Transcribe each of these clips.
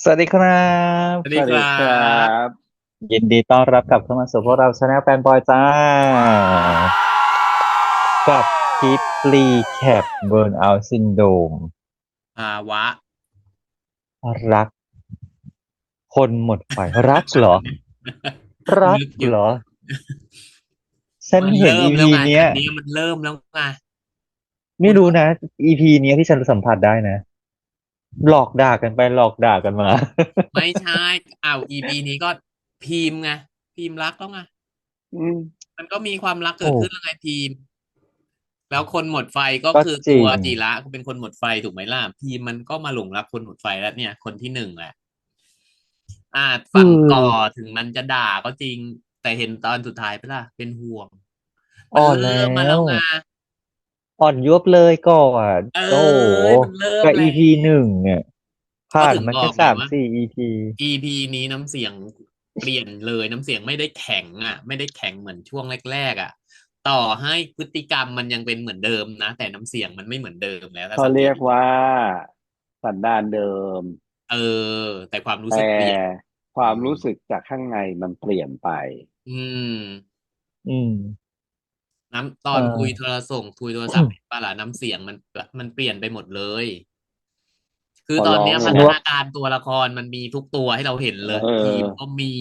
สวัสดีครับ สวัสดีครัสวัสดีครับบยินดีต้อนรับกลับเข้ามาสู่พวกเราชาแนลแฟนบอยจ้ากับคลิปรีแคปเบิร์นเอาท์ซินโดรมภาวะ รักคนหมดไฟรักเหรอรักนึกอยู่เหรอฉันมันเห็นอีเริ่มแล้วไงพีเนี้ยอันนี้มันเริ่มแล้วไงคุณไม่รู้นะอีพีเนี้ยที่ฉันสัมผัสได้นะหลอกด่ากันไปหลอกด่ากันมา ไม่ใช่EP นี้ก็พิมพ์ไงพิมพ์รักแล้วไงอืมมันก็มีความรัก โอ้เกิดขึ้นแล้วไงพิมพ์แล้วคนหมดไฟก็ก็คือตัวจริงจิระเป็นคนหมดไฟถูกไหมล่ะพิมพ์มันก็มาหลงรักคนหมดไฟแล้วเนี่ยคนที่หนึ่งแหละคือฝั่งก่อถึงมันจะด่าก็จริงแต่เห็นตอนสุดท้ายไปล่ะเป็นห่วงมันอ่อนแล้เริ่มมาแล้ววไงอ่อนยวบเลยก่อนเอ้โอ้โหยมันเริ่มกับแล้อีพีหว นึ่งเนี่ยผ่านก็ถึงบอมาแค่สามกไงว่า สี่อีพี EP นี้น้ำเสียงเปลี่ยนเลยน้ำเสียงไม่ได้แข็งไม่ได้แข็งเหมือนช่วงแรกๆต่อให้พฤติกรรมมันยังเป็นเหมือนเดิมนะแต่น้ำเสียงมันไม่เหมือนเดิมแล้วถ้าเขาสังเกตดูเรียกว่าสันดานเดิมเออแต่ความรู้สึแต่กเปลี่ยนความอืมรู้สึกจากข้างในมันเปลี่ยนไปอืมอืมตเอนคุยโทออ รส่งคุยโทรศัพท์เห็นป่ะล่ะน้ำเสียงมันเปลี่ยนไปหมดเลยคือพอตอนร้องเลยนะเนี้ยพัฒนาการตัวละครมันมีทุกตัวให้เราเห็นเลยเอทีมก็อมี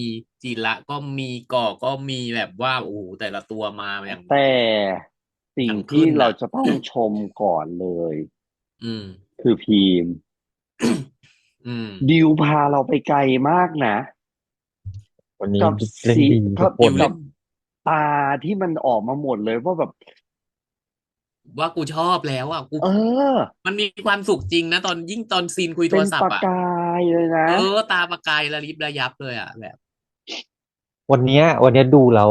จิระก็มีก่อก็มีแบบว่าโอ้โหแต่ละตัวมาอย่างแต่สิ่งอย่างที่ขึ้นเราจะต้องชมก่อนเลยอืม คือพีมอืมดิวพาเราไปไกลมากนะวันนี้กับสีเล่นดีทุกคนดิวเล่นกับตาที่มันออกมาหมดเลยว่าแบบว่ากูชอบแล้วเออมันมีความสุขจริงนะตอนยิ่งตอนซีนคุยโทเป็นรศัพท์ประกายเลยนะตาประกายระยิบระยับเลยแบบวันเนี้ยดูแล้ว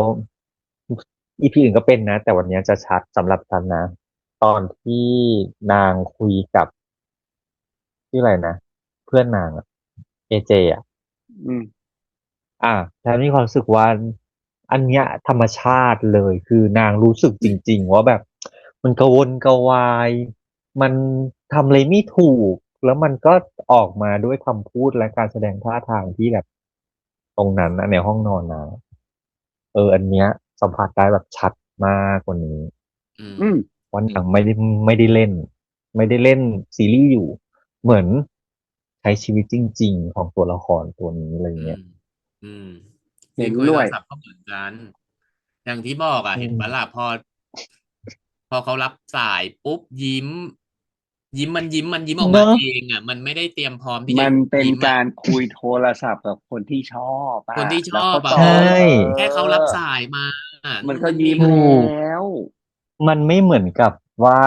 อีพีอื่นก็เป็นนะแต่วันเนี้ยจะชัดสำหรับฉันนะตอนที่นางคุยกับที่ออะไรนะเพื่อนนางอะเอเจอ่ะอืมฉันมีความรู้สึกว่าอันเนี้ยธรรมชาติเลยคือนางรู้สึกจริงๆว่าแบบมันกระวนกระวายมันทำอะไรไม่ถูกแล้วมันก็ออกมาด้วยคำพูดและการแสดงท่าทางที่แบบตรงนั้นนะในห้องนอนนะ อันเนี้ยสัมผัสได้แบบชัดมากกว่านี้อืมอืมวันหนังไม่ได้เล่นไม่ได้เล่นซีรีส์อยู่เหมือนใช้ชีวิตจริงๆของตัวละครตัวนี้อะไรอืมเงี้ยอืมซีเห็นคุยโทนด้วย รศัพท์ก็เหมือนกันอย่างที่บอกอืเห็นปะล่ะมพอเขารับสายปุ๊บยิ้มออกมาเนอะเองมันไม่ได้เตรียมพร้อมที่จะมันเป็นยิ้มการคุยโทรศัพท์กับคนที่ชอบคนที่ชแล้วอบเขาตอใช่บแค่เขารับสายมามันเท่าก็ยิ้มนั้นเองถูกแล้วมันไม่เหมือนกับว่า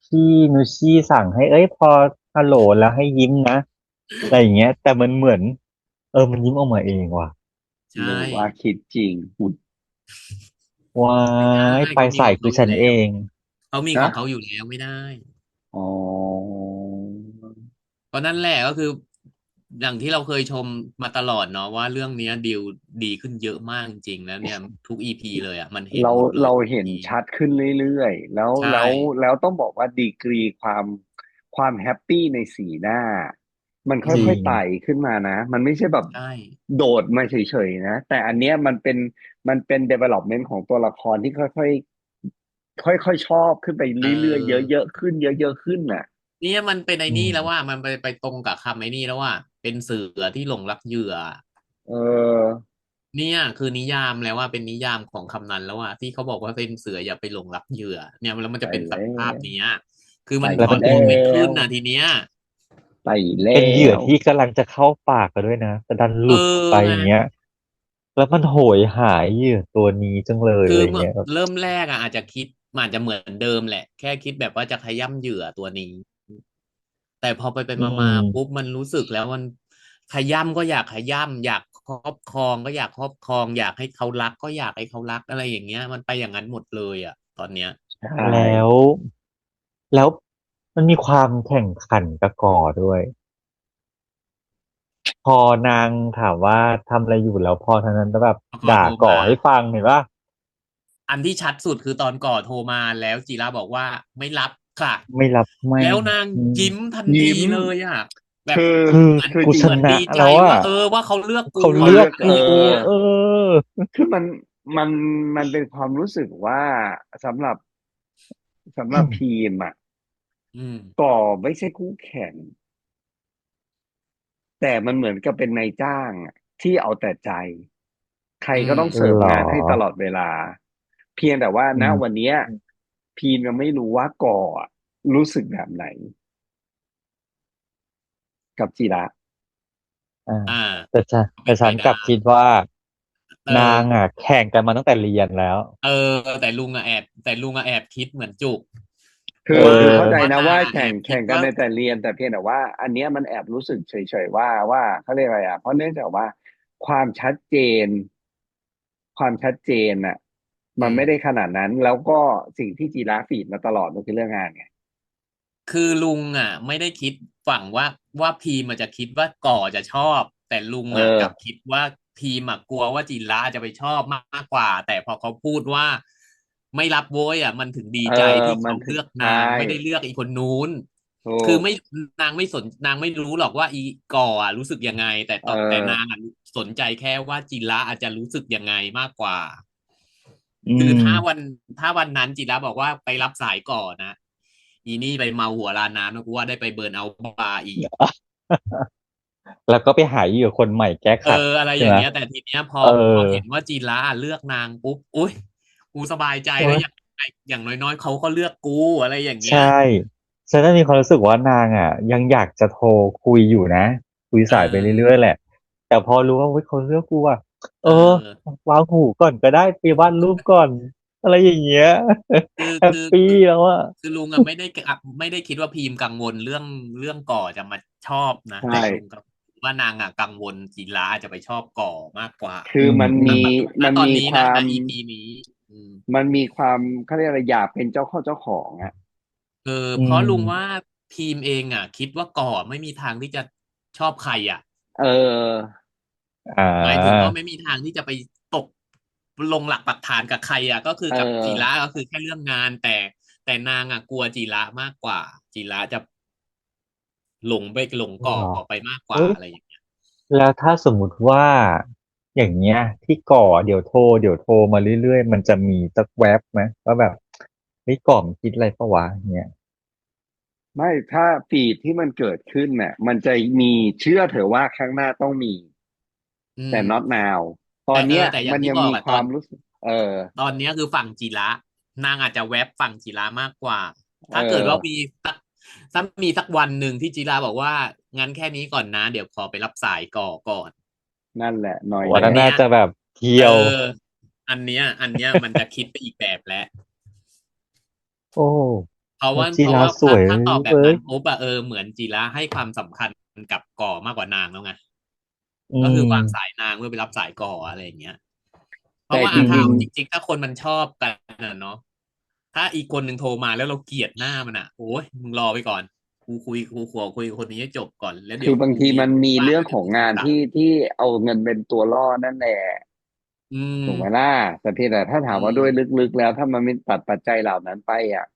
พี่นุชชี่สั่งให้พอฮัลโหลแล้วให้ยิ้มนะอะไรอย่างเงี้ยแต่มันเหมือนมันยิ้มออกมาเองว่ะใช่หรือว่าคิดจริงอุดว้าไม่ได้ยไปเขามีของเขาใส่คือฉันเออยู่แล้วงเขามีขนะองเขาอยู่แล้วไม่ได้อ๋อก็นั่นแหละก็คืออย่างที่เราเคยชมมาตลอดเนาะว่าเรื่องเนี้ยดิวดีขึ้นเยอะมากจริงๆแล้วเนี่ยทุกอีพีเลยมันเห็นเราหมดเลยเราทุกอีพีเห็นชัดขึ้นเรื่อยๆแล้วใช่แล้วต้องบอกว่าดีกรีความแฮปปี้ในสีหน้ามันจริค่อยงๆไต่ขึ้นมานะมันไม่ใช่แบบใช่โดดมาเฉยๆนะแต่อันเนี้ยมันเป็น development ของตัวละครที่ค่อยชอบขึ้นไปเเรื่อยๆออเยอะๆขึ้นเยอะๆขึ้นน่ะเนี่ยมันเป็นไอ้อืนี่แล้วว่ามมันไปตรงกับคำไอ้นี่แล้วว่าเป็นเสือที่หลงรักเหยื่อเออเนี่ยคือนิยามแล้วว่าเป็นนิยามของคำนั้นแล้วว่าที่เขาบอกว่าเป็นเสืออย่าไปหลงรักเหยื่อเนี่ยแล้วมันไปจะเป็นสแล้ภาพวเนี้ยคือไปมันคแล้วมันเป็นอนโทรลไม่ขึ้นแล้วทีเนี้ยไปแล้เป็นเหยื่อวที่กำลังจะเข้าปากกันด้วยนะแต่ดันหเออลุดออกไปไง อย่างเงี้ยแล้วมันโหยหาเหยื่อตัวนี้จังเลยคือเมื่ออะไรเงี้ยแบบเริ่มแรกอาจจะคิดมันอาจจะเหมือนเดิมแหละแค่คิดแบบว่าจะขย้ำเหยื่อตัวนี้แต่พอไปอืมาปุ๊บมมันรู้สึกแล้วมันขย้ำก็อยากขย้ำอยากครอบครองก็อยากครอบครองอยากให้เขารักก็อยากให้เขารักอะไรอย่างเงี้ยมันไปอย่างนั้นหมดเลยตอนเนี้ยใชแล้ว ่แล้วมันมีความแข่งขันกับก่อด้วยพอนางถามว่าทำอะไรอยู่แล้วพอทางนั้นก็แบบพอด่าก่อโทรมาให้ฟังเห็นปะอันที่ชัดสุดคือตอนก่อโทรมาแล้วจีราบอกว่าไม่รับค่ะไม่รับไม่แล้วนางอืมยิ้มทันทียิ้มเลย แบบ คือ คือ เหมือน คือ กู จริ ช ง เหมือน นะ ดีใจ แล้ว ว่า อ่ะ ว่าเขาเลือกกู เขา เขา เลื เลื อก อก อะไรอย่าง กู เงี้ย เออ คือมันมันเป็นความรู้สึกว่าสำหรับสำหรับพีมอ่ะ อืม ก่อไม่ใช่คู่แข่ง แต่มันเหมือนกับเป็นนายจ้างอะที่เอาแต่ใจ ใคร อื ก็ ม ต้องเสิร์ฟ เหรอ งานให้ตลอดเวลา เพียงแต่ว่า อื ณ ม วันเนี้ย พีมยังไม่รู้ว่าก่ออะรู้สึกแบบไหน กับจิระ อ่า อ่า แต่ฉัน ก็เป็ แต่ น ฉั ไป น ได กลับคิดว่า เออ นางอะแข่งกันมาตั้งแต่เรียนแล้ว แต่ลุงอะแอบคิดเหมือนจุก คื เอ คือเข้าใจ อ นะ นาง ว่า อะ แข่ง คิ แข่ ด งกั ว่ นในแต่เรียน แต่เพียงแต่ว่า อันเนี้ยมันแอบรู้สึกเฉย ๆ ว่าเขาเรียกอะไรอะ เพราะเนื่องจากว่า ความชัดเจน ความชัดเจนน่ะ อื มันไม่ ม ได้ขนาดนั้น แล้วก็สิ่งที่จิระฟีดมาตลอดมันคือเรื่องงานไง คือลุงอะไม่ได้คิดฝั่งว่าพีมอะจะคิดว่าก่อจะชอบ แต่ลุง เอ อะกลั อ บคิดว่าพีมอะกลัวว่าจิระจะไปชอบมากกว่า แต่พอเขาพูดว่า ไม่รับโว้ยอะมันถึงดี เอ ใจ อ ที่ มั เขา นถึ เลื ง อก ใช นาง ่ ไม่ได้เลือกอีคนนู้น ถู คือ ก ไม่ นางไม่รู้หรอกว่า อีก่ออะรู้สึกยังไง แต่ เแต่ออ นางอะสนใจแค่ว่าจิระอะจะรู้สึกยังไงมากกว่า อืคือ ม ถ้าวันนั้นจิระบอกว่าไปรับสายก่อนนะ อีนี่ไปเมาหัวลาน้ำนะกูว่าได้ไปเบิร์นเอาท์บาร์อีก แล้วก็ไปหาเหยื่อคนใหม่แก้ขัด อะไร ใช่ อย่า ไหม งเงี้ย แต่ทีเนี้ยพอ เออ เห็นว่าจิระอะเลือกนางปุ๊บ อุ๊ย กูสบายใจ โอ๊ แล้ว ย อย่างน้อย ๆ เขาก็เลือกกู อะไรอย่างเงี้ ใช่ ย ฉันน่ะมีความรู้สึกว่านางอะยังอยากจะโทรคุยอยู่นะ คุย เสายไปเรื่ออ อย ๆ แหละ แต่พอรู้ว่า อุ๊ย เขาเลือกกูอะ เออ วางหูก่อนก็ได้ ไปวาดรูปก่อน อะไรอย่างเงี้ย คือ แฮปปีแล้วอะ คือลุงอะไม่ได้คิดว่าพีมกังวลเรื่องก่อจะมาชอบนะ ใช่ แต่ลุงก็ว่านางอะกังวลจิระจะไปชอบก่อมากกว่า คือมัน ณ มี ปัจจุ ณ มัน ตอน มี นี้ ควา ณ ม EP นี้ มันมีความเขาเรียกอะไรอยากเป็นเจ้าของอะ อื เพราะลุง ม ว่าพีมเองอะคิดว่าก่อไม่มีทางที่จะชอบใครอะ เออ อา หมายถึงว่าไม่มีทางที่จะไปตกลงหลักปักฐานกับใครอะ ก็คือ เออ กับจิระก็คือแค่เรื่องงาน แต่นางอะกลัวจิระมากกว่า จิระจะ หลงก่อ เหรอ? ไปมากกวเฮ่า ้ย อะไรอย่างเงี้ย แล้วถ้าสมมุติว่า อย่างเงี้ย ที่ก่อเดี๋ยวโทรมาเรื่อย ๆ มันจะมีสักแว็บไหมว่าแบบ เฮ้ย ก่อมันคิดอะไรเปล่าวะ เงี้ย ไม่ ถ้าฟีดที่มันเกิดขึ้นน่ะ มันจะมี เชื่อเถอะว่าข้างหน้าต้องมี อืแต่ ม not now ตแอต่ นเนี้ย แต่อย่า มั ง น ที่ยัง มี บอกอะ ความรู้สึก ตอนเนี้ยคือฝั่งจิระ นางอาจจะแว็บฝั่งจิระมากกว่า ถ้า เออ เกิดว่ามีสักวันหนึ่งที่จิระบอกว่า งั้นแค่นี้ก่อนนะ เดี๋ยวขอไปรับสายก่อก่อน นั่นแหละ หน่อย วันนั้น แหละ น่าจะแบบเพียว อันเนี้ย มันจะคิดไปอีกแบบแล้ว โอ้ เพราะ แล้ ว่า วจิระสวย ถ้าตอบแบ เว บ้นั้ย นปุ๊บอะ เหมือนจิระให้ความสำคัญกับก่อมากกว่านางแล้วไง อืก็คือวางม สายนางเพื่อไปรับสายก่อ อะไรอย่างเงี้ย เพ แต่ ราะว่า จ ถ้า ริง เอาจ ๆ ริง ๆ ถ้าคนมันชอบกันอะเนาะ ถ้าอีกคนหนึ่งโทรมาแล้วเราเกลียดหน้ามันอะ โอ๊ย มึงรอไปก่อน กูขอคุยกับคนนี้ให้จบก่อน แล้วคเดี๋ืยอ วบางทีมันมี ว่าง เรื่อ แง ล้วเดขี๋ยวอง กูโทงราน กลับ ที่เอาเงินเป็นตัวล่อนั่นแหละ อืม ถูกไหมล่ะ แต่เพียงแต่ถ้าถามว่าด้วยลึก ๆ แล้ว ถ้ามันไม่ตัดปัจจัยเหล่านั้นไปอะ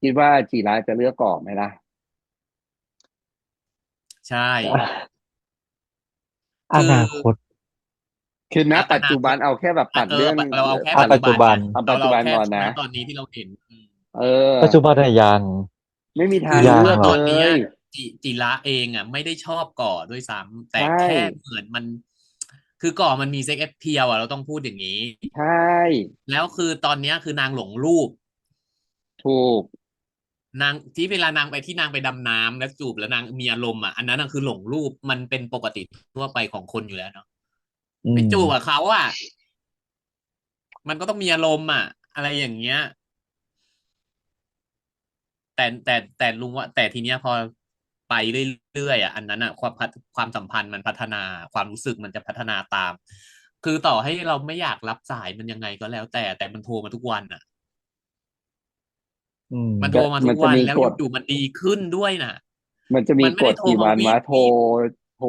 คิดว่าจิระจะเลือกก่อไหมล่ะ? ใช่ อนาคต คือ ณ ปัจจุบัน เอาแค่แบบตัดเรื่อง เราเอาแค่ ปั ปัจ ปัจจุบัน เอาปัจจุบัน แค่ ก่อนนะ ตอนนี้ที่เราเห็น เออ ปัจจุบันอะยัง ไม่มีทาคื ง อ เลื ว่ อก ต เล อนเนี้ย ย จิระเองอะไม่ได้ชอบก่อด้วยซ้ำ ใแต่ช่ แค่เหมือนมัน คือก่อมันมี sex appeal อะ เราต้องพูดอย่างงี้ ใช่ แล้วคือตอนเนี้ย คือนางหลงรูป ถูก นาง ที่เวลานางไปที่นางไปดำน้ำแล้วจูบแล้วนางมีอารมณ์อะ อันนั้นน่ะคือหลงรูป มันเป็นปกติทั่วไปของคนอยู่แล้วเนาะ อืไปจูบม กับเขาอะ มันก็ต้องมีอารมณ์อะ อะไรอย่างเงี้ย แต่ลุงว่า แต่ทีเนี้ยพอไปเรื่อย ๆ อะ อันนั้นน่ะความสัมพันธ์มันพัฒนา ความรู้สึกมันจะพัฒนาตาม คือต่อให้เราไม่อยากรับสายมันยังไงก็แล้วแต่ แต่มันโทรมาทุกวันน่ะ อืม มัน ก โทรมามทัุน กวัน จะมี แล้ว กฎ อยู่ ๆ มันดีขึ้นด้วยน่ะ มันจะมมีันไม่กได้ ฎโทร กี่ มา วันวะ โทร วีก โทร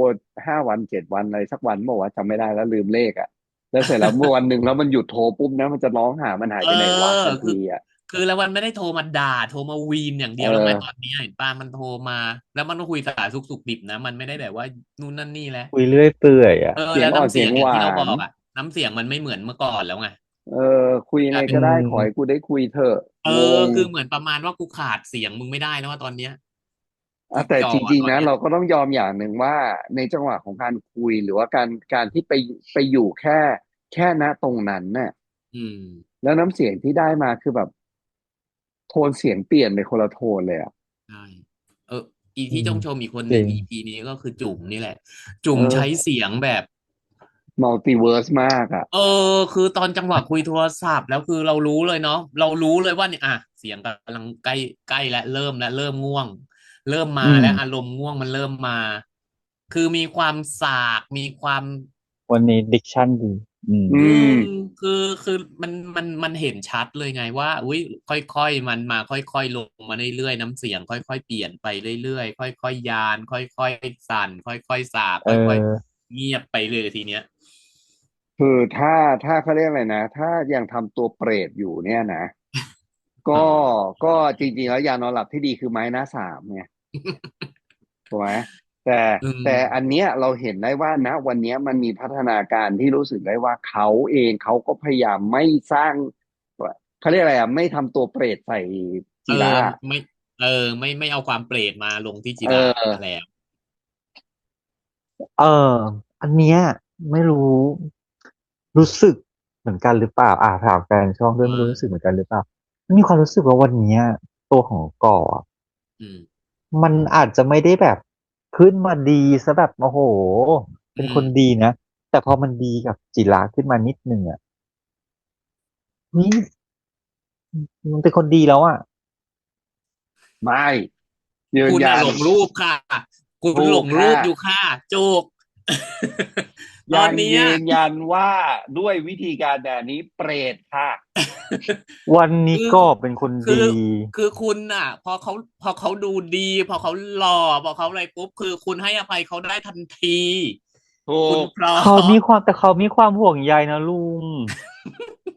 5 วัน 7 วัน อะไรสักวันเปล่าวะ จำไม่ได้แล้ว ลืมเลขอะ แล้วเสร็จแล้ว เมื่อวันหนึ่งแล้วมันหยุดโทรปุ๊บนะ มันจะร้องหา มันหายไปไหนวะ ทันคือ ทีอะ คือแล้วมันไม่ได้โทรมาด่าโทรมาวีนอย่างเอเดียวแล้วไงอตอนนี้เห็นป้ามันโทรมาแล้วมันก็คุยสารสุกดิบนะมันไม่ได้แบบว่านู่นนั่นนี่แล้วคุยเรื่อยเปื่อยอ่ะเสียงแล้วน้ำอ่อนเสียงหวาเสียงอย่างที่เราบอนกอ่ะน้ำเสียงมันไม่เหมือนเมื่อก่อนแล้วไงเออคุยยังกลายเป็นไงก็ได้อืมขอให้กูได้คุยเถอะเองง คือเหมือนประมาณว่ากูขาดเสียงมึงไม่ได้แล้วว่าตอนเนี้ยอีแต่จอจริงๆนะตอนเนี้ยเราก็ต้องยอมอย่างหนึ่งว่าในจังหวะของการคุยหรือว่าการที่ไปอยู่แค่ณตรงนั้นน่ะอืม แล้วน้ำเสียงที่ได้มาคือแบบโทนเสียงเปลี่ยนไปคนละโทนเลยอ่ะใช่เอออีอืมที่ต้องชมอีกคนหนึ่ง จริง EP นี้ก็คือจุ๋มนี่แหละจุ๋เอมใช้อเสียงแบบมัลติเวิร์สมากอ่ะเออคือตอนจังหวะคุยโทรศัพท์แล้วคือเรารู้เลยเนาะเรารู้เลยว่าเนี่ยอ่ะเสียงกำลังใกล้ใกล้และเริ่มง่วงเริ่มมาอืมแล้วอารมณ์ง่วงมันเริ่มมาคือมีความสากมีความวันนี้ดิกชันดีอืมอือืมมคือมันเห็นชัดเลยไงว่าอุ้ยค่อยๆมันมาค่อยๆลงมาเรื่อยๆน้ำเสียงค่อยๆเปลี่ยนไปเรื่อยๆค่อยๆยานค่อยๆสั่นค่อยๆสาบเอค่อยอๆเงียบไปเลยทีเนี้ยคือถ้าเขาเรียกอะไรนะถ้ายังทำตัวเปรตอยู่เนี่ยนะอ่ก็าก็จริงๆแล้วยานอนหลับที่ดีคือไม้หน้าสามไง ถูกไหมแต่อืมแต่อันเนี้ยเราเห็นได้ว่าณวันเนี้ยมันมีพัฒนาการที่รู้สึกได้ว่าเขาเองเขาก็พยายามไม่สร้างเขาเรียกอะไรอ่ะไม่ทำตัวเปรตใส่เออจิระไม่เออไม่เอาความเปรตมาลงที่จิเอระอแล้วเอออันเนี้ยไม่รู้สึกเหมือนกันหรือเปล่าถามแฟนช่องด้วยไม่ว่ารู้สึกเหมือนกันหรือเปล่ามีความรู้สึกว่าวันเนี้ยตัวของก่ออะอืมมันอาจจะไม่ได้แบบขึ้นมาดีซะแบบโอ้โหอืเป็นคมนดีนะแต่พอมันดีกับจิระขึ้นมานิดนึงอ่ะนี่มันเป็นคนดีแล้วอ่ะไม่ยืนคุณน่ะยันหลงรูปค่ะคุณถูหลงรูกค่ะปอยู่ค่ะโจกตอยังนเนี้ย ยืนยันว่าด้วยวิธีการแบบนี้เปรตค่ะวันนี้คือก็เป็นคนคือดีคือคุณน่ะพอเขาดูดีพอเขาหล่อพอเขาอะไรปุ๊บคือคุณให้อภัยเขาได้ทันทีถูคุณกเพราะ เขามีความห่วงใยนะลุง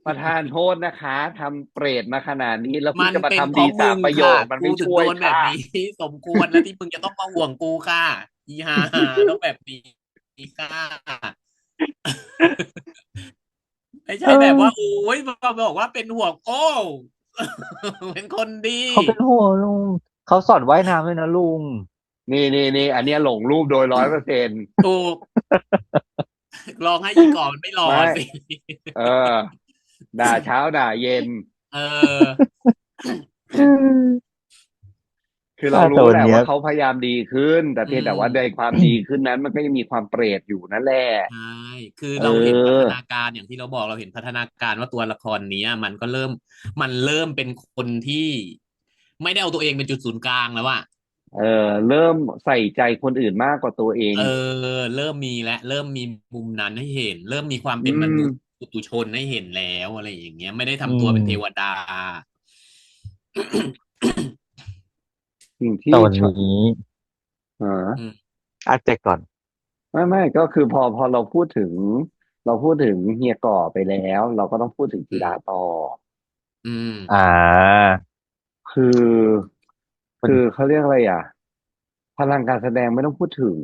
ประธานโทษนะคะทำเปรตมาขนาดนี้แล้วคุณมันจะมาเป็นเพทำดีราะมึงสามประโยค่ะคมันไม่กูถึงโดช่วยค่ะ นแบบนี้สมควรแล้วที่มึงจะต้องมาห่วงกูค่ะอีห่าต้องแบบนี้ค่ะ ไม่เอใช่แบบว่าอโอ้ยมาบอกว่าเป็นห่วงโอ้เป็นคนดีเขาเป็นห่วงลุงเขาสอนว่ายน้ำด้วยนะลุงนี่อันเนี้ยหลงรูปโดย100%ถูกลองให้อีก่อนมันไม่รอไม่สิ เออด่าเช้าด่าเย็นเอออืมคือเราแต่รู้แหละวันเนี้ย ว่าเขาพยายามดีขึ้นแต่อืเพียงแต่ว่าในมความดีขึ้นนั้นมันก็ยังมีความเปรตอยู่นั่นแหละใช่คือเเราเห็นพัฒออนาการอย่างที่เราบอกเราเห็นพัฒนาการว่าตัวละครเนี้ยมันเริ่มเป็นคนที่ไม่ได้เอาตัวเองเป็นจุดศูนย์กลางแล้วอะเออเริ่มใส่ใจคนอื่นมากกว่าตัวเองเออเริ่มมีและเริ่มมีมุมนั้นให้เห็นเริ่มมีความอืเป็นมนุษย์มปุถุชนให้เห็นแล้วอะไรอย่างเงี้ยไม่ได้อืทำตัวเป็นเทวมดา สิ่งแต่ที่ชอบวันนี้เอออืมแจกก่อนไม่ก็คือพอเราพูดถึงเฮียก่อไปแล้วเราก็ต้องพูดถึงอืมจีดาต่อ อืมอ่าคือวันคือเขาเรียกอะไรอ่ะพลังการแสดงไม่ต้องพูดถึง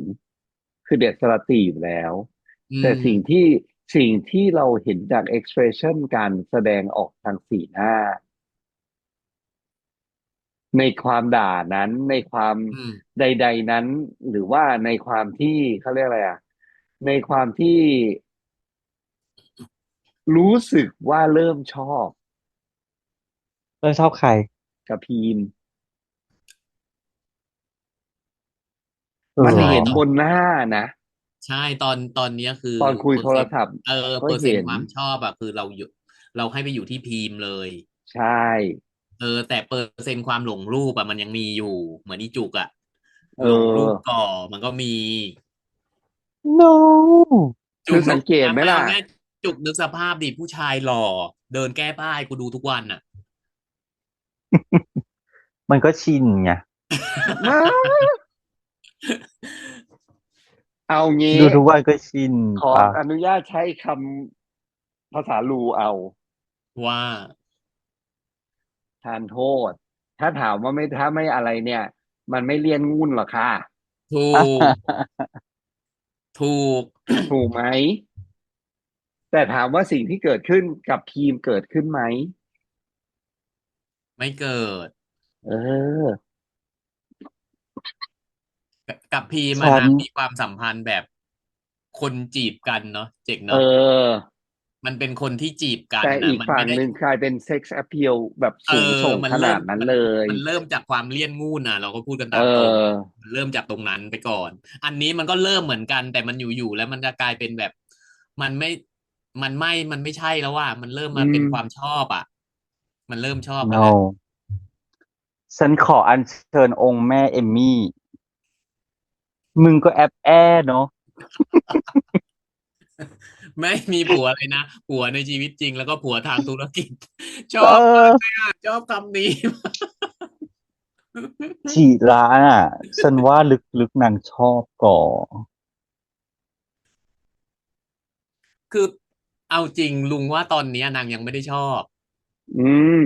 คือเด็ดสระตีอยู่แล้วแต่อืมสิ่งที่เราเห็นจาก expression การแสดงออกทางสีหน้าในความด่านั้นในความอืมใดๆนั้นหรือว่าในความที่เขาเรียกอะไรอ่ะในความที่รู้สึกว่าเริ่มชอบเรื่องชอบใครกับพีมมันหรอเห็นตอนบนหน้านะใช่ตอนเนี้ยคือตอนคุยโทเปอร์เซ็นต์รศัพท์เออก็เปอร์เซ็นเห็นต์ความชอบอะคือเราอยู่เราให้ไปอยู่ที่พีมเลยใช่แต่เปอร์เซ็นต์ความหลงรูปอะมันยังมีอยู่เหมือนอีจุกอะเอหลงรูปอ ก่อมันก็มี no จุกนึกคือสังเกตไหมล่ะ เอาง่ายจุกนึกสภาพดิผู้ชายหล่อเดินแก้ผ้าให้กูดูทุกวันอ่ะ มันก็ชินไงมาเอางี้ดูทุกวันก็ชินขอป่ะอนุญาตใช้คำภาษาลูเอา ว่า ทานโทษถ้าถามว่าไม่ถ้าไม่อะไรเนี่ยมันไม่เลี่ยนงุ่นหรอกค่ะถูกถูก ถูกไหมแต่ถามว่าสิ่งที่เกิดขึ้นกับทีมเกิดขึ้นไหมไม่เกิดเออกับพีมาฉันนะมีความสัมพันธ์แบบคนจีบกันเนาะเจ๋งเอเนาะอมันเป็นคนที่จีบกันแต่นะอีกฝั่งมันไม่ได้หนึ่งกลายเป็นเซ็กซ์แอ e a l แบบเออสูงส่งมันเริ่มขนาดนั้นมันเลยมันเริ่มจากความเลี่ยนงูนนะเราก็พูดกันเตามตรงออมันเริ่มจากตรงนั้นไปก่อนอันนี้มันก็เริ่มเหมือนกันแต่มันอยู่ๆแล้วมันจะกลายเป็นแบบมันไม่มันไม่ใช่แล้วว่ามันเริ่มอืมาเป็นความมชอบอ่ะมันเริ่มชอบกันแล้ว no ฉันขออัญเชิญองค์แม่เอมมี่มึงก็แอบแอเนาะไม่มีผัวเลยนะผัวในชีวิตจริงแล้วก็ผัวทางธุรกิจชอเอบมากเลยออ่ะชอบคำนี้ ฉีระอ่ะฉันว่าลึกๆนางชอบก่อคือเอาจริงลุงว่าตอนเนี้ยนางยังไม่ได้ชอบอืม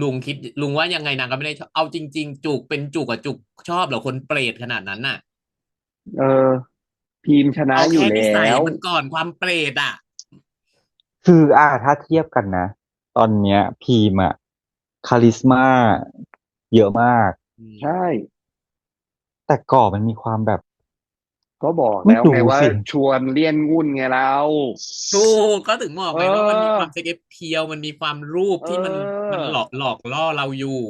ลุงว่ายังไงนางก็ไม่ได้ชอบเอาจริงๆจุกเป็นจุกกับจุกชอบเหรอคนเปรตขนาดนั้นน่ะเออทีมชนะเอาอยู่แล้แค่นิสัยวมันก่อนความเปรตอ่ะคือถ้าเทียบกันนะตอนเนี้ยพีมอะคาลิสมาเยอะมากอืมใช่แต่ก่อมันมีความแบบก็บอกไม่แล้วไงรู้ว่าสิชวนเลี่ยนงุ่นไงเราถูกก็ถึงบอกเไงว่ามันมีความออเซ็กเพียวมันมีความรูปเที่มันออหลอกล่อเราอยู่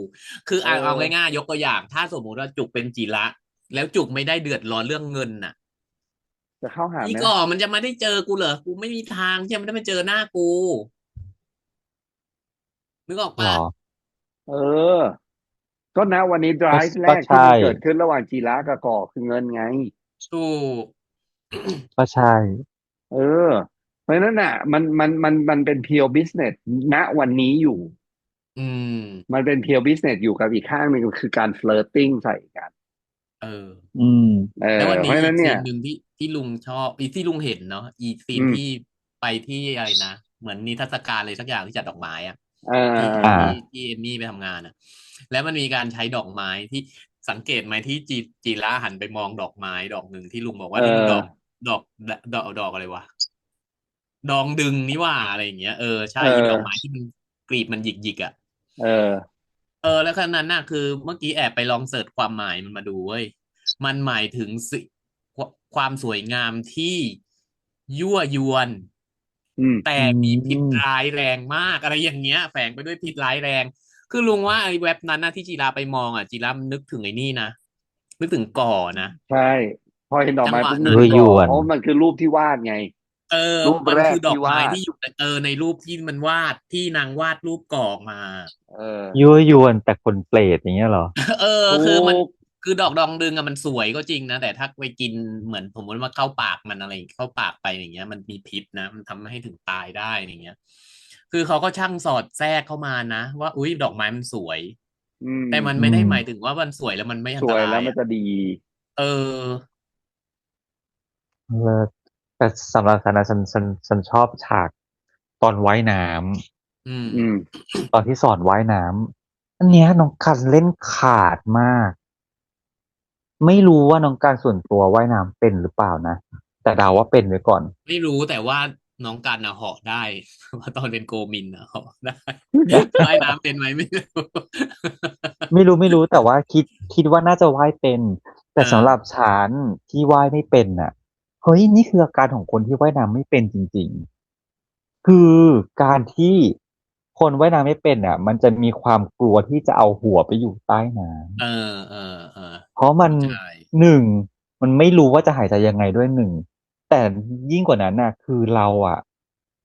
คือเอเอาอง่ายๆยกตัวอย่างถ้าสมมุติว่าจุกเป็นจิระแล้วจุกไม่ได้เดือดร้อนเรื่องเงินน่ะ จะเข้าหาไหมอีก่อมันจะมาได้เจอกูเหรอกูไม่มีทางที่จะไม่ได้มาเจอหน้ากูนึกออกปะหรอเออก็นะวันนี้ ก็ drive แรก็ใช่กที่มันเกิดขึ้นระหว่างจีระกับก่อคือเงินไง ถูก ก็ใช่เออเพราะฉะนั้นน่ะมันเป็นเพียวบิสเนสณวันนี้อยู่อืมมันเป็นเพียวบิสเนสอยู่กับอีกข้างหนึ่งคือการเฟ i ร์ติ้งใส่กัน เอออืมเออแล้ววันเพนี้อีกซีราะฉะนั้นเนี่ยนหนึ่งที่ลุงชอบอีที่ลุงเห็นเนาะอีซีอืมนที่ไปที่อะไรนะเหมือนนิทรรศการอะไรสักอย่างที่จัดดอกไม้อะอ่ที่อ่าาที่เอมมี่ไปทำงานอะแล้วมันมีการใช้ดอกไม้ที่สังเกตไหมที่จีร่าหันไปมองดอกไม้ดอกหนึ่งที่ลุงบอกเอว่านี่มันอดอกดอกอะไรวะ ดองดึงนี่ว่าอะไรอย่างเงี้ยใช่เออีดอกไม้อที่มันกลีบมันหยิกอ่ะเออแล้วขณะนั้นน่ะคือเมื่อกี้แอบไปลองเสิร์ชความหมายมันมาดูเว้ยมันหมายถึงความสวยงามที่ยั่วยวนอืมแต่อืมีพิษร้ามยแรงมากอะไรอย่างเงี้ยแฝงไปด้วยพิษร้ายแรงคือลุงว่าไอ้เว็บนั้นนะที่จีราไปมองอ่ะจีรานึกถึงไอ้นี่นะนึกถึงก่อนะใช่พอเห็นดอกจังไม้หวะนั้น ปุ๊บนึกถึงก่อยั่วยวนเพราะมันคือรูปที่วาดไงเออรูปแรกมันคือดอกไม้ที่วาดที่อยู่ในรูปที่มันวาดที่นางวาดรูปก่อออกมา เออยั่วยวนแต่คนเปรตอย่างเงี้ยเหรอ เออถูคือมันกคือดอกดองดึงอะมันสวยก็จริงนะแต่ถ้าไปกินเหมือนผมว่าเข้าปากมันอะไรเข้าปากไปอย่างเงี้ยมันมีพิษนะมันทำให้ถึงตายได้อย่างเงี้ยคือเขาก็ช่างสอดแทรกเข้ามานะว่าอุ้ยดอกไม้มันสวยอืมแต่มันอืไม่ได้มหมายถึงว่ามันสวยแล้วมันไม่อันตสวยแล้วรายอ่ะมันจะดีเออเลิศแต่สำหรับฉันนะฉันชอบฉากตอนว่ายน้อืมอืมำตอนที่สอนว่ายน้ำอันเนี้ยน้องกันเล่นขาดมากไม่รู้ว่าน้องการส่วนตัวว่ายน้ำเป็นหรือเปล่านะแต่เดาว่าเป็นไว้ก่อน ไม่รู้แต่ว่าน้องกันอะเหาะได้ว่าตอนเป็นโกมินอะเหาะได้ว่ายน้ำเป็นไหมไม่รู้ ไม่รู้แต่ว่าคิดว่าน่าจะว่ายเป็นแต่สำหรับฉันที่ว่ายไม่เป็นน่ะเฮ้ยนี่คืออาการของคนที่ว่ายน้ำไม่เป็นจริงๆคือการที่คนว่ายน้ำไม่เป็นอ่ะมันจะมีความกลัวที่จะเอาหัวไปอยู่ใต้น้เออเออเออำเพราะมันเข้าใจหนึ่งมันไม่รู้ว่าจะหายใจยังไงด้วยหนึ่งแต่ยิ่งกว่านั้นน่ะคือเราอ่ะ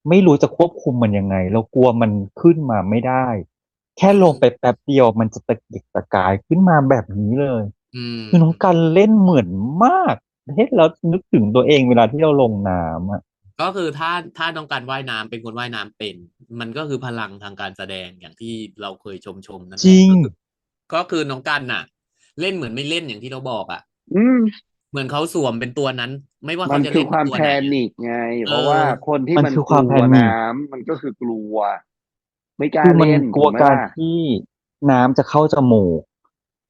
ไม่รู้จะควบคุมมันยังไงเรากลัวมันขึ้นมาไม่ได้แค่ลงไปแป๊บเดียวมันจะตะเกียกตะกายขึ้นมาแบบนี้เลย อืคือน้องมกันเล่นเหมือนมากเฮ้ยแล้วนึกถึงตัวเองเวลาที่เราลงน้ำอ่ะก็คือถ้าต้องการว่ายน้ำเป็นคนว่ายน้ำเป็นมันก็คือพลังทางการแสดงอย่างที่เราเคยชมนั่นจริงแหละก็คือน้องกันน่ะเล่นเหมือนไม่เล่นอย่างที่เราบอกอ่ะอืม เหมือนเขาสวมเป็นตัวนั้นไม่ว่ามันเขาจะเล่นคือความแพเป็นตัวไหนอ่ะนิคไงเออเพราะว่าคนที่มันมันคือความแพกลัวน้นิคำมันก็คือกลัวไม่กล้าคือมันเล่นกลัวการถูกไหมล่ะที่ น้ำจะเข้าจมูก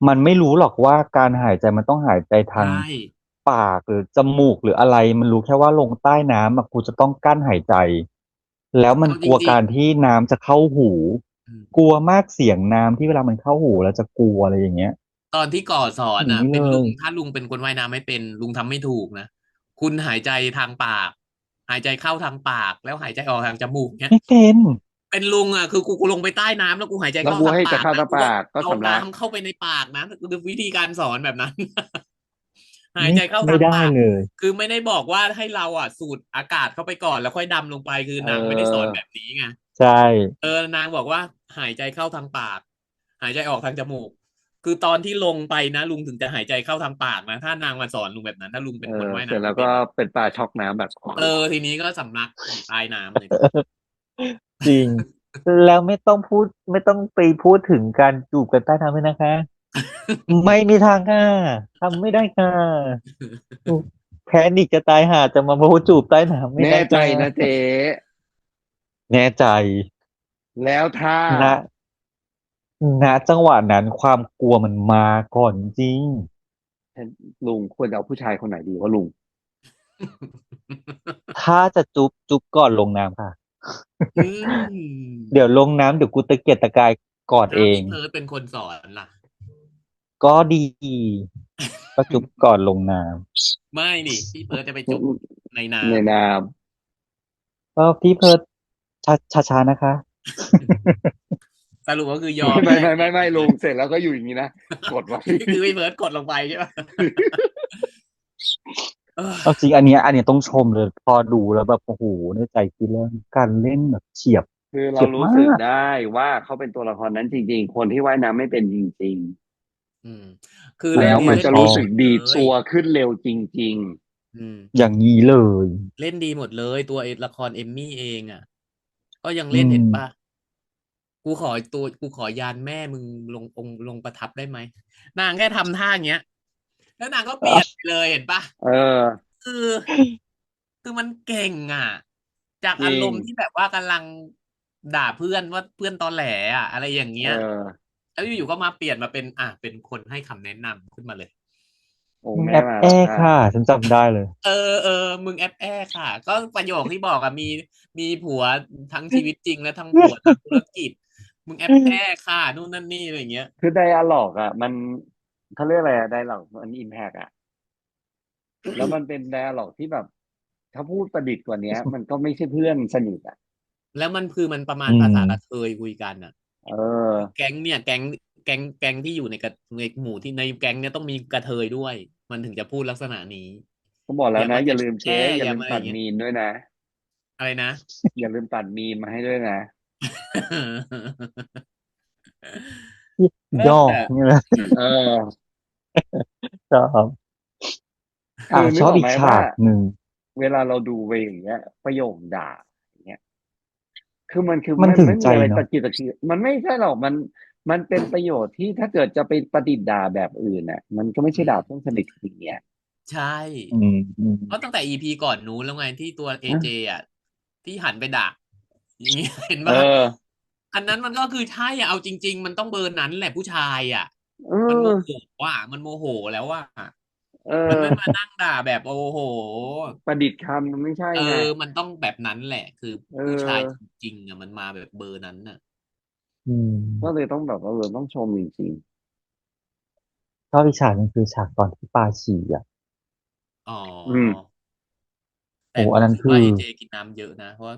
มันไม่รู้หรอกว่าการหายใจมันต้องหายใจทางใช่ปากหรือจมูกหรืออะไรมันรู้แค่ว่าลงใต้น้ำอะกูจะต้องกั้นหายใจแล้วมันเอาจกลัวริงการที่น้ำจะเข้าหูๆกลัวมากเสียงน้ำที่เวลามันเข้าหูแล้วจะกลัวอะไรอย่างเงี้ยตอนที่ก่อสอนอย่างนี้เลเป็นลุยงถ้าลุงเป็นคนว่ายน้ำไม่เป็นลุงทำไม่ถูกนะคุณหายใจทางปากหายใจเข้าทางปากแล้วหายใจออกทางจมูกเนี้ยไม่เป็นเป็นลุงคือกูลงไปใต้น้ำแล้วกูหายใจแล้วกูเข้าทางให้จะเข้าปากนะกูก็ตาปากก็เอาสำลักน้ำเข้าไปในปากนะคือวิธีการสอนแบบนั้นหายไม่ใจเข้าไม่ได้ทางปากเลยคือไม่ได้บอกว่าให้เราสูดอากาศเข้าไปก่อนแล้วค่อยดำลงไปคือเนางไม่ได้สอนออแบบนี้ไง ใช่นางบอกว่าหายใจเข้าทางปากหายใจออกทางจมูกคือตอนที่ลงไปนะลุงถึงจะหายใจเข้าทางปากนะถ้านางมาสอนลุงแบบนั้นถ้าลุงเป็นคนว่ายเสร็จแล้วก็น้ำไม่เป็นเป็นปลาช็อกน้ำแบบ ทีนี้ก็สำลักอยู่ใต้น้ำเลย จริงแล้วไม่ต้องพูดไม่ต้องไปพูดถึงการจูบกันใต้น้ำเลยนะคะไม่มีทางค่ะทำไม่ได้ค่ะแพนิคจะตายห่าจะมาพูดจูบใต้น้ำไม่แน่ใจได้ค่ะนะเจ๊แน่ใจแล้วถ้าณณจังหวะนั้นความกลัวมันมาก่อนจริงลุงควรจะเอาผู้ชายคนไหนดีวะลุง ถ้าจะจุ๊บก่อนลงน้ำค่ะอืมเดี๋ยวลงน้ำเดี๋ยวกูตะเกียกตะกายกอดถ้าเองพี่เพิร์ดเป็นคนสอนล่ะ ก็ดีก็จุ๊บก่อนลงน้ไม่นี่พี่เพิร์ดจะไปจุบในน้ในนามำก็พี่เพิร์ดช้าๆนะคะ ำสรุปก็คือยอไม่มไม่ใช่ไหมไม่ไม่ไม่ลุงเสร็จแล้วก็อยู่อย่างนี้นะกดไว้ นี่คือพี่เพิร์ดกดลงไปใช่ไหมเออเอาจริงอันเนี้ยต้องชมเลยพอดูแล้วแบบโอ้โหในใจคิดเรื่องการเล่นแบบเฉียบคือเราเฉียบมารู้สึกกได้ว่าเขาเป็นตัวละครนั้นจริงๆคนที่ว่ายน้ำไม่เป็นจริงอืมคือๆแล้วมันเล่นอันนี้คือชอบจะรู้สึกเลดีดยตัวขึ้นเร็วจริงอืมอย่างนี้เลยเล่นดีหมดเลยตัวละครเอมมี่เองก็ยังอืเล่นเห็นปะมกูขอยานแม่มึงลงประทับได้ไหมนางแค่ทำท่าอย่างเงี้ยแล้วนางก็เปลี่ยนไปเลยเห็นปะๆเออคือคือมันเก่งจากจริงอารมณ์ที่แบบว่ากำลังด่าเพื่อนว่าเพื่อนตอแหลอะไรอย่างเงี้เอยอแล้วอยู่ๆก็มาเปลี่ยนมาเป็นเป็นคนให้คำแนะนำขึ้นมาเลยองค์แม่มึงแอปแอมาแล้วค่ะค่ะฉันจำได้เลยเออเออมึงแอค่ะก็ประโยคที่บอกมีผัวทั้งชีวิตจริงและทั้งผัวทางธุรกิจมึงแอค่ะนู่นนั่นนี่อะไรอย่างเงี้ยคือไดอะล็อกมันเขาเรียกอะไรอะไดอะล็อกมันอิมแพกอะแล้วมันเป็นไดอะล็อกที่แบบถ้าพูดประดิษฐ์กว่านี้มันก็ไม่ใช่เพื่อนสนิทอะแล้วมันคือมันประมาอืณภาษากระเทมยคุยกันเออ แก๊งเนี่ยแก๊งที่อยู่ในหมู่ที่ในแก๊งเนี่ยต้องมีกระเทยด้วยมันถึงจะพูดลักษณะนี้ก็บอกแล้วนะอย่ามาอย่าลืมเจ๊อย่าอย่าลืมตัดมาอย่างเงี้ยมีมด้วยนะอะไรนะ อย่าลืมตัดมีมมาให้ด้วยนะ ยอกแต่นี่แหละเออชอบคือนึกชอบอีกออกไหมว่าฉากหนึ่งเวลาเราดูไปอย่างเงี้ยประโยคด่าอย่างเงี้ยคือมันคือมันถึงใจไม่มีอะไรเนาะตะกี้มันไม่ใช่หรอกมันเป็นประโยชน์ที่ถ้าเกิดจะไปประดิษฐ์ด่าแบบอื่นน่ะมันก็ไม่ใช่อืมด่าเพื่อนสนิทอย่างเงี้ยใช่อืมอืมเพราะตั้งแต่อีพีก่อนนู้นแล้วไงที่ตัวเอเจนะที่หันไปด่าอย่างเงี้ยเห็นเอปะออันนั้นมันก็คือใช่เอาจริงๆมันต้องเบอร์นั้นแหละผู้ชายเอมันโมโหอมันโมโหแล้วเอมันไม่มาอนั่งด่าแบบโอ้โหประดิษฐ์คำมันไม่ใช่ไงมันต้องแบบนั้นแหละคือเผู้ชายออจริงๆมันมาแบบเบอร์นั้นอืมก็เลยต้องแบบว่าต้องชมจริงชอบอีกฉากหนึ่งคือฉากตอนที่ปาฉี่อ๋อๆอืมแต่โอ้อันนั้นคือรู้สึกว่าเอเจกินน้ำเยอะนะเพราะว่า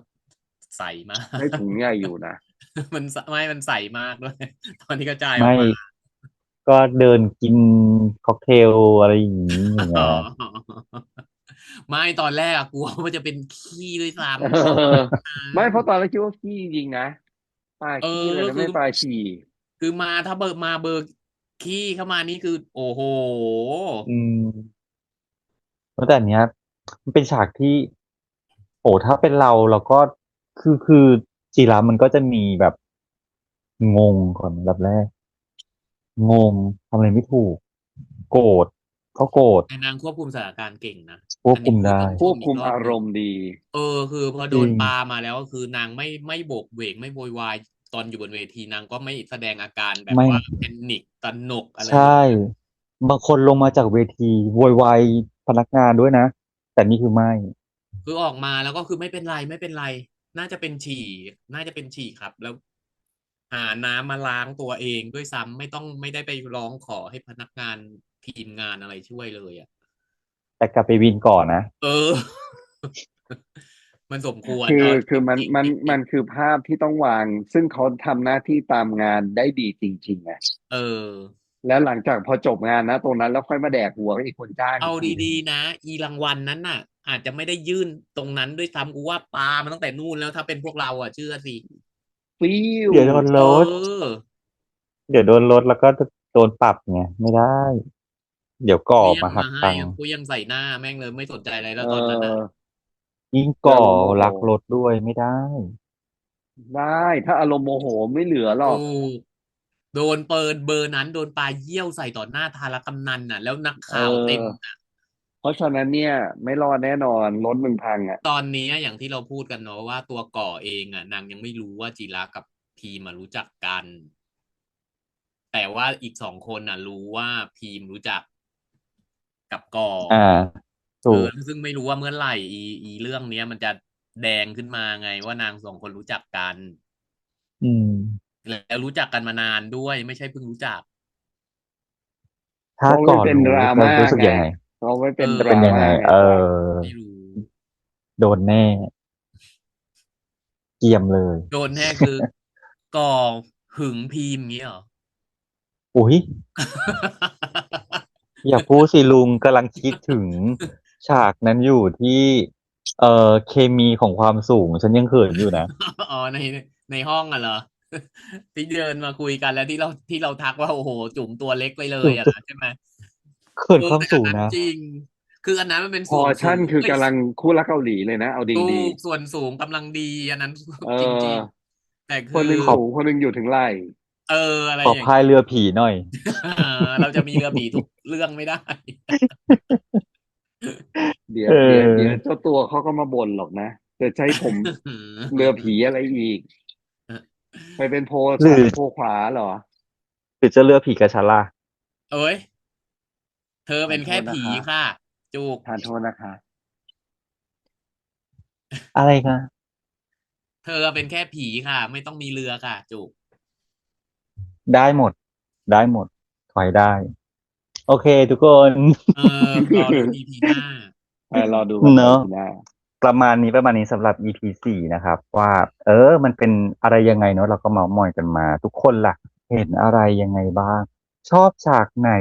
ใสมาก ได้ถุงใหญ่อยู่นะ มันใสมากด้วยตอนที่กระจายออไม่กมา ก็เดินกินค็อกเทลอะไรอย่างนี้อย่างเงี้อ๋ยอไม่ตอนแรกกลัวว่าจะเป็นขี้ด้วยซ้เำกลัวว่าออไม่เพราะตอนแรกคิดว่าขี้จริงๆนะปลาเออขี้เลยนะคือไม่ปลาฉี่คือมาถ้าเบอร์ขี้เข้ามานี่คือโอ้โหอืมแต่อันเนี้ยมันเป็นฉากที่โอ้ถ้าเป็นเราก็คือจีรามันก็จะมีแบบงงก่อนแบบแรกงงทำอะไรไม่ถูกโกรธก็โกรธแต่นางควบคุมสถานการณ์เก่งนะควอันนี้บคุมได้คือต้องชควบมอีคุมอารกรอบหนึ่งมณ์ดีคือพอโดจริงนปามาแล้วก็คือนางไม่โบกเวกไม่โวยวาย ตอนอยู่บนเวทีนางก็ไม่แสดงอาการแบบไม่ ว่าแพนิคตระหนกอะไรอย่าใช่ งเงี้ย บางคนลงมาจากเวทีโวยวายพนักงานด้วยนะ แต่นี่คือไม่ คือออกมาแล้วก็คือไม่เป็นไรไม่เป็นไร น่าจะเป็นฉี่น่าจะเป็นฉี่ครับแล้วหาน้ำมาล้างตัวเองด้วยซ้ำไม่ได้ไปร้องขอให้พนักงานทีมงานอะไรช่วยเลยอ่ะแต่กลับไปวินก่อนนะ เออ มันสมควรคือเออคือมันจริงมันจริงจริงมันคือภาพที่ต้องวาง ซึ่งเขาทำหน้าที่ตามงานได้ดีจริงๆไงเออแล้วหลังจากพอจบงานนะตรงนั้นแล้วค่อยมาแดกหัวกับอีกคนจ้างเอาอีกทีหนึ่งดีๆนะอีรางวัลนั้นน่ะอาจจะไม่ได้ยื่นตรงนั้นด้วยซ้ำกูว่าปามันตั้งแต่นู่นแล้วถ้าเป็นพวกเราอ่ะเชื่อสิฟิวเดี๋ยวโดนเลดออเดี๋ยวโดนลดแล้วก็โดนปรับไงไม่ได้ เดี๋ยวก่อเฟี้ยงมาหัมาให้กตังค์กูยังใส่หน้าแม่งเลยไม่สนใจอะไรเแล้วตอนนั้นอ่ะ ออยิ่งคือก่ออารมณ์โมโหลักรถด้วยไม่ได้ ได้ถ้าอารมณ์โมโหไม่เหลือหรถูอกกโดนเปิดเบอร์นั้นโดนปาเยี่ยวใส่ต่อหน้าทารกำนันน่ะแล้วนักเอข่าวเต็มออ่ะเพราะฉะนั้นเนี่ยไม่รอดแน่นอนรถมึงพังอ่ะตอนนี้อย่างที่เราพูดกันเนาะว่าตัวก่อเองอ่ะนางยังไม่รู้ว่าจิระกับพีมมารู้จักกันแต่ว่าอีกสองคนน่ะรู้ว่าพีมรู้จักกับก่ออ่าเออถูกซึ่งไม่รู้ว่าเมื่อไหร่อีเรื่องเนี้ยมันจะแดงขึ้นมาไงว่านางสองคนรู้จักกันอืมแล้วรู้จักกันมานานด้วยไม่ใช่เพิ่งรู้จักถ้าก็ไม่ก่อรู้เป็นดราเราม่าไงรู้สึกยังไงก็ไม่เอเป็นดจะเป็นราม่ายังไงไงจ๊ะไม่รู้ โดนแน่เกรียมเลย โดนแน่คือก่อหึงพีมงี้เหรอ อุ้ยอย่าพูดสิลุงกำลังคิดถึงฉากนั้นอยู่ที่เคมีของความสูงฉันยังเขินอยู่นะ อ๋อในห้องอ่ะเหรอที่เดินมาคุยกันแล้วที่เราทักว่าโอ้โหจุ๋มตัวเล็กไปเลยอ่ะนะใช่ไหมเขินความเออแต่อันสูงนะนั้นจริงคืออันนั้นมันเป็นพอส่วนสูชั่นคืงเอ้ยอกำลังคู่รักเกาหลีเลยนะเอาถูดีกส่วนสูงกำลังดีอันนั้น ๆเอ จริงอๆแต่คือคนหนึ่งขอบสูงคนหนึ่งอยู่ถึงไหล่เอออะไรขออย่างเงี้ย พายเรือผีหน่อย เราจะมีเรือผีทุกเรื่องไม่ได้ เดี๋ยเวเดี๋ยวออเจ้าตัวเขาก็มาบ่นหรอกนะจะใช้ผมเรือผีอะไรอีกไปเป็นโพหรือซ้ายโพขวาเหรอหรือจะเรือผีกระชาล่ะเอ้ยเธอทานโทเป็นแค่ผีษนะคะค่ะจูก ทานโทษนะคะอะไรคะเธอเป็นแค่ผีค่ะไม่ต้องมีเรือค่ะจุกได้หมดได้หมดถอยได้โอเคทุกคน เออรอดูอีพีหน้า ไปรอดูกันไปเนอะ ทีหน้าประมาณนี้สำหรับ EP 4นะครับว่ามันเป็นอะไรยังไงเนอะเราก็เมาท์มอยกันมาทุกคนล่ะเห็นอะไรยังไงบ้างชอบฉากไหน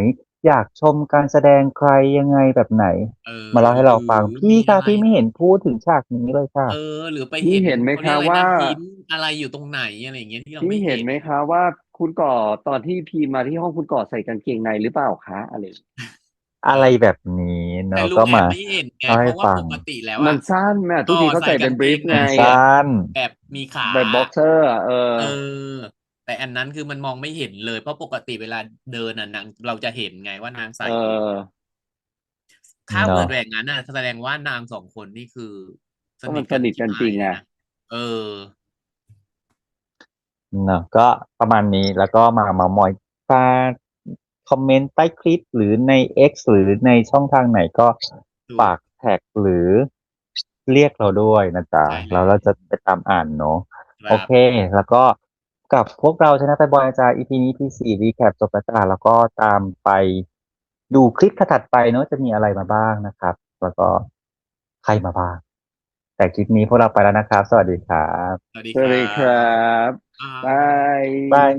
อยากชมการแสดงใครยังไงแบบไหนเอมาเล่าให้หรือเราฟังพี่มีอะไรค่ะพี่ไม่เห็นพูดถึงฉากนี้เลยค่ะหรือไปพี่เห็นเห็นไหมเขาเรียกอะไรคะว่า นะหินอะไรอยู่ตรงไหนอะไรอย่างเงี้ยที่เราพี่ไม่เห็นเห็นไหมคะว่าคุณก่อตอนที่พีมาที่ห้องคุณก่อใส่กางเกงในหรือเปล่าคะอะไรอะไรเออแบบนี้แต่เนาะก็มาลุงแอบไม่เห็นไงเล่าเพราะว่าให้ฟังปกติแล้วมันอะสั้นนะทุก็กทีเขาใส่ใส่เป็นกางเกงในบรีฟไงมันสั้นแบบมีขาแบบบ็อกเซอร์อะเออเออแต่อันนั้นคือมันมองไม่เห็นเลยเพราะปกติเวลาเดินอ่ะนางเราจะเห็นไงว่านางเใส่อยู่ ออถ้าเกิเนาะดแบบนั้นน่ะแสดงว่านางสองคนนี่คือสก็นิทกันชิบมันสนิทกันจริงอะหายเลยนะเออเนาะก็ประมาณนี้แล้วก็มาเมามอยฝากคอมเมนต์ใต้คลิปหรือใน X หรือในช่องทางไหนก็ถูกฝากแท็กหรือเรียกเราด้วยนะจ๊ะใช่เลยแล้วเราจะไปตามอ่านเนาะครับโอเคแล้วก็กับพวกเราชนะไปบอยอาจารย์ EP นี้ EP 4รีแคปจบแล้วจ้าแล้วก็ตามไปดูคลิปถัดไปเนาะจะมีอะไรมาบ้างนะครับแล้วก็ใครมาบ้างแต่คลิปนี้พวกเราไปแล้วนะครับสวัสดีครับสวัสดีสครัวัสดีครับบอ่าบายบาย